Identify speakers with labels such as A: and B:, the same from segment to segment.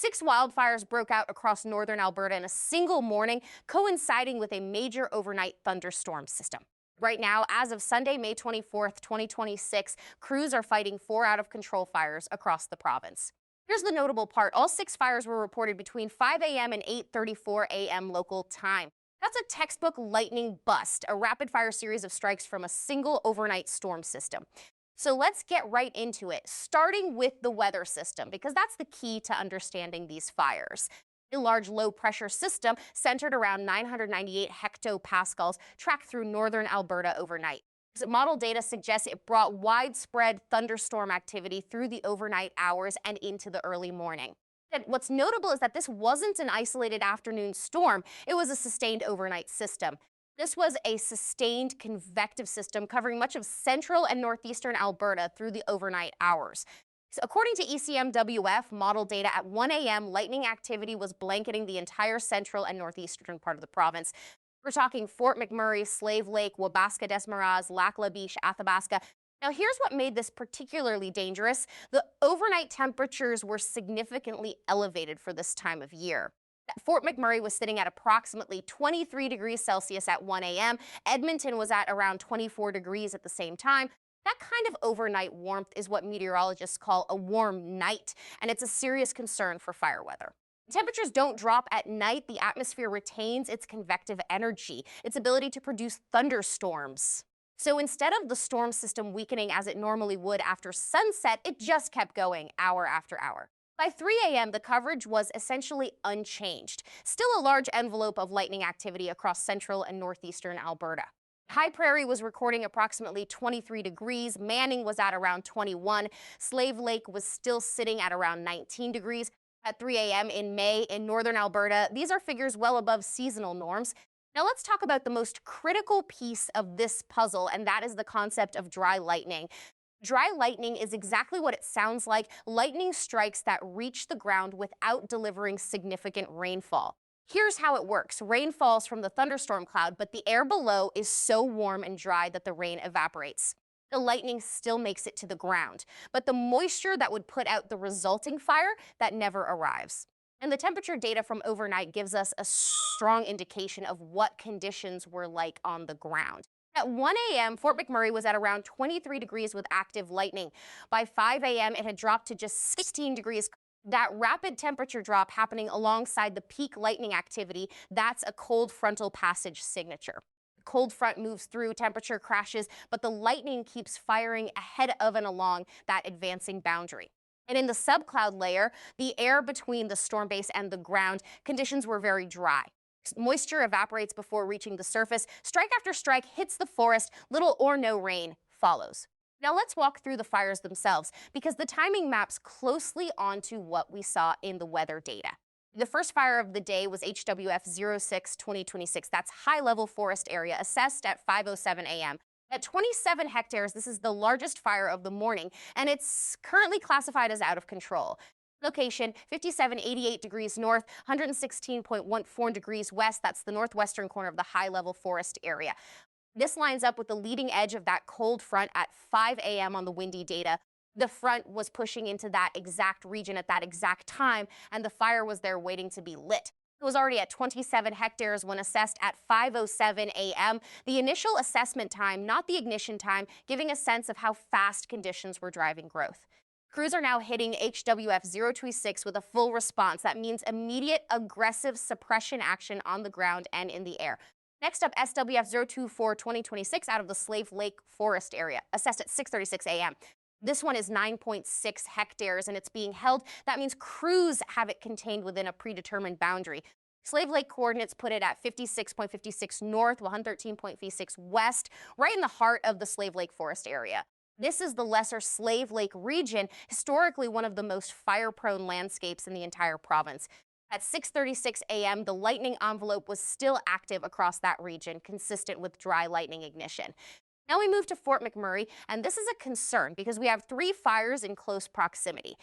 A: 6 wildfires broke out across northern Alberta in a single morning, coinciding with a major overnight thunderstorm system. Right now, as of Sunday, May 24th, 2026, crews are fighting 4 out-of-control fires across the province. Here's the notable part. All 6 fires were reported between 5 a.m. and 8:34 a.m. local time. That's a textbook lightning bust, a rapid-fire series of strikes from a single overnight storm system. So let's get right into it, starting with the weather system, because that's the key to understanding these fires. A large low-pressure system centered around 998 hectopascals tracked through northern Alberta overnight. Model data suggests it brought widespread thunderstorm activity through the overnight hours and into the early morning. And what's notable is that this wasn't an isolated afternoon storm, it was a sustained overnight system. This was a sustained convective system covering much of central and northeastern Alberta through the overnight hours. So according to ECMWF model data, at 1 a.m., lightning activity was blanketing the entire central and northeastern part of the province. We're talking Fort McMurray, Slave Lake, Wabasca des Marais, Lac La Biche, Athabasca. Now, here's what made this particularly dangerous. The overnight temperatures were significantly elevated for this time of year. Fort McMurray was sitting at approximately 23 degrees Celsius at 1 a.m. Edmonton was at around 24 degrees at the same time. That kind of overnight warmth is what meteorologists call a warm night, and it's a serious concern for fire weather. Temperatures don't drop at night. The atmosphere retains its convective energy, its ability to produce thunderstorms. So instead of the storm system weakening as it normally would after sunset, it just kept going hour after hour. By 3 a.m., the coverage was essentially unchanged. Still a large envelope of lightning activity across central and northeastern Alberta. High Prairie was recording approximately 23 degrees. Manning was at around 21. Slave Lake was still sitting at around 19 degrees. At 3 a.m. in May in northern Alberta, these are figures well above seasonal norms. Now let's talk about the most critical piece of this puzzle, and that is the concept of dry lightning. Dry lightning is exactly what it sounds like, lightning strikes that reach the ground without delivering significant rainfall. Here's how it works. Rain falls from the thunderstorm cloud, but the air below is so warm and dry that the rain evaporates. The lightning still makes it to the ground, but the moisture that would put out the resulting fire, that never arrives. And the temperature data from overnight gives us a strong indication of what conditions were like on the ground. At 1 a.m., Fort McMurray was at around 23 degrees with active lightning. By 5 a.m., it had dropped to just 16 degrees. That rapid temperature drop happening alongside the peak lightning activity, that's a cold frontal passage signature. Cold front moves through, temperature crashes, but the lightning keeps firing ahead of and along that advancing boundary. And in the subcloud layer, the air between the storm base and the ground, conditions were very dry. Moisture evaporates before reaching the surface. Strike after strike hits the forest. Little or no rain follows. Now let's walk through the fires themselves, because the timing maps closely onto what we saw in the weather data. The first fire of the day was HWF 06-2026. That's high-level forest area, assessed at 5:07 a.m. At 27 hectares, this is the largest fire of the morning, and it's currently classified as out of control. Location, 5788 degrees north, 116.14 degrees west. That's the northwestern corner of the high-level forest area. This lines up with the leading edge of that cold front at 5 a.m. on the windy data. The front was pushing into that exact region at that exact time, and the fire was there waiting to be lit. It was already at 27 hectares when assessed at 5:07 a.m. The initial assessment time, not the ignition time, giving a sense of how fast conditions were driving growth. Crews are now hitting HWF 026 with a full response. That means immediate aggressive suppression action on the ground and in the air. Next up, SWF 024-2026 out of the Slave Lake Forest area, assessed at 6:36 a.m. This one is 9.6 hectares, and it's being held. That means crews have it contained within a predetermined boundary. Slave Lake coordinates put it at 56.56 north, 113.56 west, right in the heart of the Slave Lake Forest area. This is the lesser Slave Lake region, historically one of the most fire-prone landscapes in the entire province. At 6:36 a.m., the lightning envelope was still active across that region, consistent with dry lightning ignition. Now we move to Fort McMurray, and this is a concern because we have 3 fires in close proximity.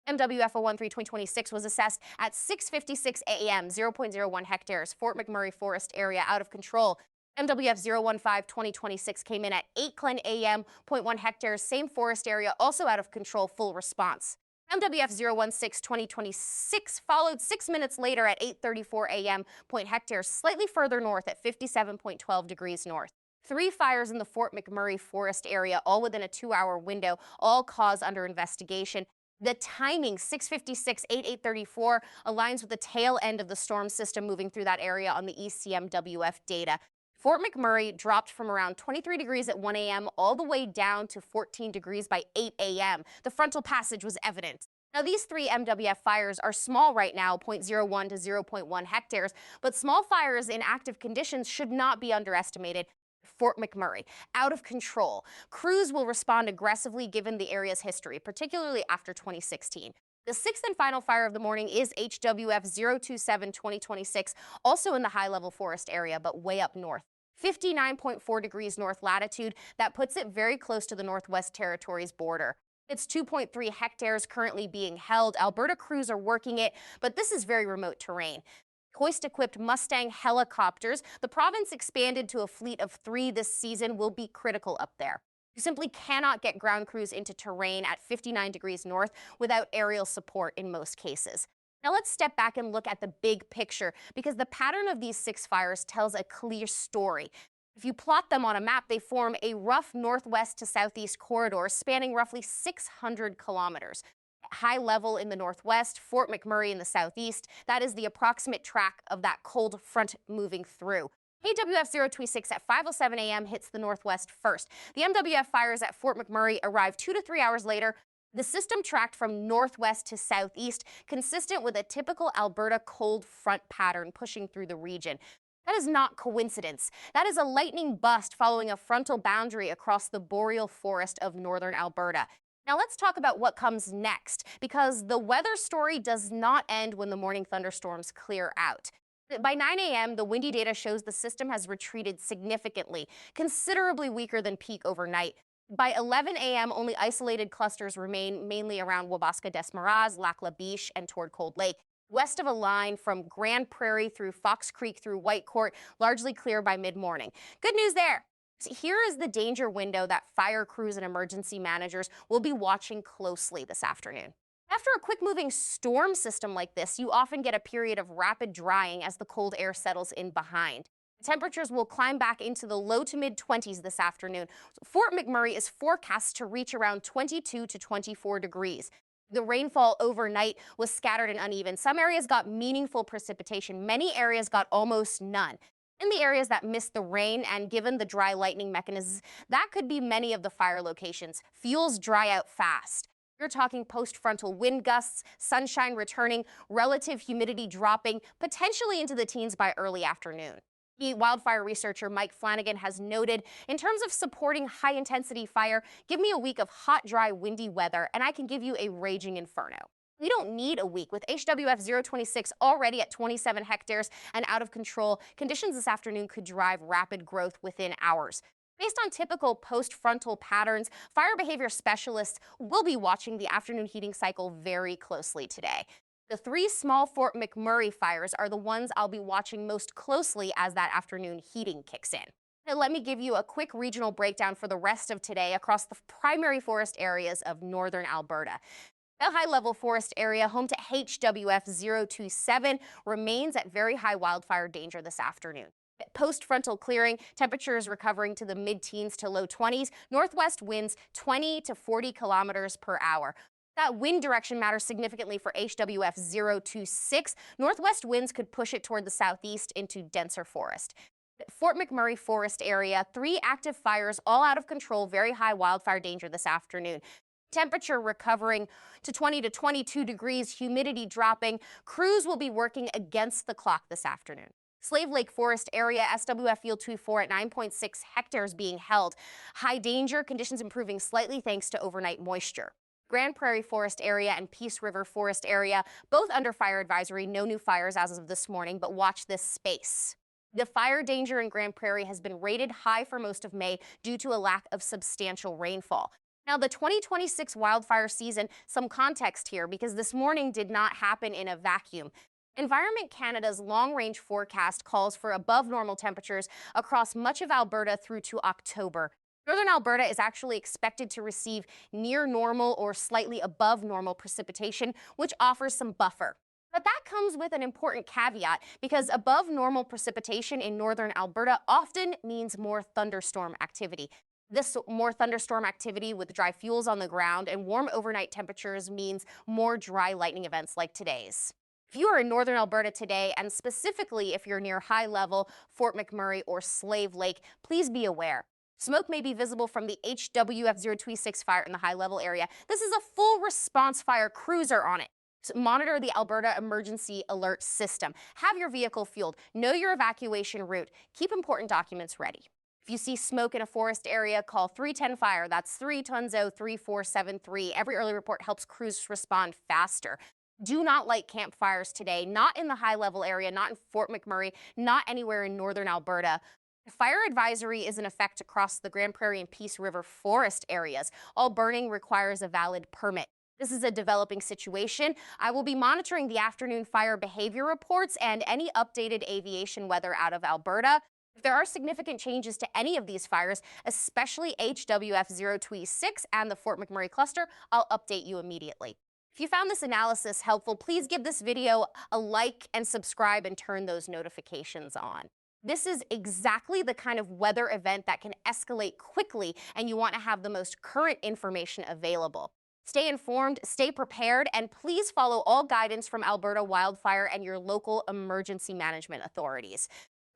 A: MWF 013-2026 was assessed at 6:56 a.m., 0.01 hectares, Fort McMurray Forest area out of control. MWF 015-2026 came in at 8 a.m., 0.1 hectares, same forest area, also out of control, full response. MWF 016-2026 followed 6 minutes later at 8:34 a.m. Point hectares slightly further north at 57.12 degrees north. 3 fires in the Fort McMurray forest area, all within a 2-hour window, all cause under investigation. The timing, 6:56, 8:34, aligns with the tail end of the storm system moving through that area on the ECMWF data. Fort McMurray dropped from around 23 degrees at 1 a.m. all the way down to 14 degrees by 8 a.m. The frontal passage was evident. Now, these 3 MWF fires are small right now, 0.01 to 0.1 hectares, but small fires in active conditions should not be underestimated. Fort McMurray, out of control. Crews will respond aggressively given the area's history, particularly after 2016. The 6th and final fire of the morning is HWF 027-2026, also in the high-level forest area, but way up north. 59.4 degrees north latitude, that puts it very close to the Northwest Territories border. It's 2.3 hectares currently being held. Alberta crews are working it, but this is very remote terrain. Hoist-equipped Mustang helicopters, the province expanded to a fleet of 3 this season, will be critical up there. You simply cannot get ground crews into terrain at 59 degrees north without aerial support in most cases. Now let's step back and look at the big picture, because the pattern of these 6 fires tells a clear story. If you plot them on a map, they form a rough northwest to southeast corridor spanning roughly 600 kilometers. High level in the northwest, Fort McMurray in the southeast, that is the approximate track of that cold front moving through. AWF 026 at 5:07 a.m. hits the northwest first. The MWF fires at Fort McMurray arrive 2 to 3 hours later. The system tracked from northwest to southeast, consistent with a typical Alberta cold front pattern pushing through the region. That is not coincidence. That is a lightning bust following a frontal boundary across the boreal forest of northern Alberta. Now let's talk about what comes next, because the weather story does not end when the morning thunderstorms clear out. By 9 a.m., the windy data shows the system has retreated significantly, considerably weaker than peak overnight. By 11 a.m., only isolated clusters remain, mainly around Wabasca-des-Marais, Lac-La-Biche, and toward Cold Lake. West of a line from Grand Prairie through Fox Creek through Whitecourt, largely clear by mid-morning. Good news there. So here is the danger window that fire crews and emergency managers will be watching closely this afternoon. After a quick-moving storm system like this, you often get a period of rapid drying as the cold air settles in behind. Temperatures will climb back into the low to mid-20s this afternoon. Fort McMurray is forecast to reach around 22 to 24 degrees. The rainfall overnight was scattered and uneven. Some areas got meaningful precipitation. Many areas got almost none. In the areas that missed the rain, and given the dry lightning mechanisms, that could be many of the fire locations. Fuels dry out fast. You're talking post-frontal wind gusts, sunshine returning, relative humidity dropping, potentially into the teens by early afternoon. The wildfire researcher Mike Flanagan has noted, in terms of supporting high-intensity fire, give me a week of hot, dry, windy weather, and I can give you a raging inferno. We don't need a week. With HWF 026 already at 27 hectares and out of control, conditions this afternoon could drive rapid growth within hours. Based on typical post-frontal patterns, fire behavior specialists will be watching the afternoon heating cycle very closely today. The 3 small Fort McMurray fires are the ones I'll be watching most closely as that afternoon heating kicks in. Now, let me give you a quick regional breakdown for the rest of today across the primary forest areas of northern Alberta. The high-level forest area, home to HWF 027, remains at very high wildfire danger this afternoon. Post-frontal clearing, temperatures recovering to the mid-teens to low 20s, northwest winds 20 to 40 kilometers per hour. That wind direction matters significantly for HWF 026. Northwest winds could push it toward the southeast into denser forest. Fort McMurray forest area, 3 active fires, all out of control, very high wildfire danger this afternoon. Temperature recovering to 20 to 22 degrees, humidity dropping. Crews will be working against the clock this afternoon. Slave Lake Forest area, SWF Field 24 at 9.6 hectares being held. High danger, conditions improving slightly thanks to overnight moisture. Grand Prairie Forest area and Peace River Forest area, both under fire advisory. No new fires as of this morning, but watch this space. The fire danger in Grand Prairie has been rated high for most of May due to a lack of substantial rainfall. Now, the 2026 wildfire season, some context here, because this morning did not happen in a vacuum. Environment Canada's long-range forecast calls for above normal temperatures across much of Alberta through to October. Northern Alberta is actually expected to receive near normal or slightly above normal precipitation, which offers some buffer. But that comes with an important caveat because above normal precipitation in northern Alberta often means more thunderstorm activity. This more thunderstorm activity with dry fuels on the ground and warm overnight temperatures means more dry lightning events like today's. If you are in northern Alberta today, and specifically if you're near high level, Fort McMurray, or Slave Lake, please be aware. Smoke may be visible from the HWF 026 fire in the high level area. This is a full response fire cruiser on it. So monitor the Alberta Emergency Alert system. Have your vehicle fueled. Know your evacuation route. Keep important documents ready. If you see smoke in a forest area, call 310 Fire. That's 310-3473. Every early report helps crews respond faster. Do not light campfires today, not in the high level area, not in Fort McMurray, not anywhere in northern Alberta. A fire advisory is in effect across the Grand Prairie and Peace River forest areas. All burning requires a valid permit. This is a developing situation. I will be monitoring the afternoon fire behavior reports and any updated aviation weather out of Alberta. If there are significant changes to any of these fires, especially HWF 026 and the Fort McMurray cluster, I'll update you immediately. If you found this analysis helpful, please give this video a like and subscribe and turn those notifications on. This is exactly the kind of weather event that can escalate quickly, and you want to have the most current information available. Stay informed, stay prepared, and please follow all guidance from Alberta Wildfire and your local emergency management authorities.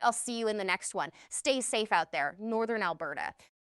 A: I'll see you in the next one. Stay safe out there, northern Alberta.